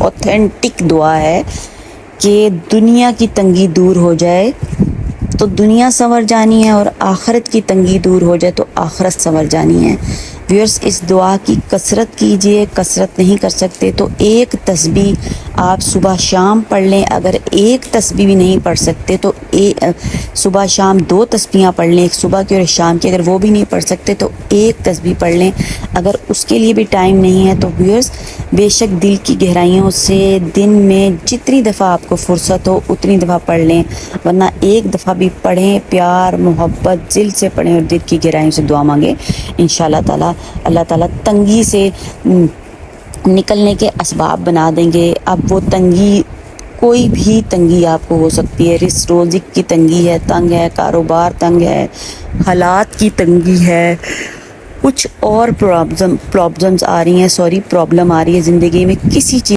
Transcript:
Authentic दुआ है कि दुनिया की तंगी दूर हो जाए तो दुनिया संवर जानी है, और आखिरत की तंगी दूर हो जाए तो आखिरत संवर जानी है। व्यूअर्स, इस दुआ की कसरत कीजिए। कसरत नहीं कर सकते तो एक तस्बीह आप सुबह शाम पढ़ लें। अगर एक तस्बीह भी नहीं पढ़ सकते तो सुबह शाम 2 तस्बीहां पढ़ लें, एक सुबह की और एक शाम की। अगर वो भी नहीं पढ़ सकते तो एक तस्बीह पढ़ लें। अगर उसके लिए भी टाइम नहीं है तो व्यूअर्स, बेशक दिल की गहराइयों से दिन में जितनी दफ़ा आपको फुर्सत हो उतनी दफ़ा पढ़ लें, वरना एक दफ़ा भी पढ़ें, प्यार मोहब्बत दिल से पढ़ें और दिल की गहराइयों से दुआ मांगें। इंशाअल्लाह ताला अल्लाह ताला तंगी से निकलने के असबाब बना देंगे। अब वो तंगी, कोई भी तंगी आपको हो सकती है, रिस्क रोज़ी की तंगी है, तंग है, कारोबार तंग है, हालात की तंगी है, कुछ और प्रॉब्लम्स आ रही हैं, प्रॉब्लम आ रही है ज़िंदगी में, किसी चीज़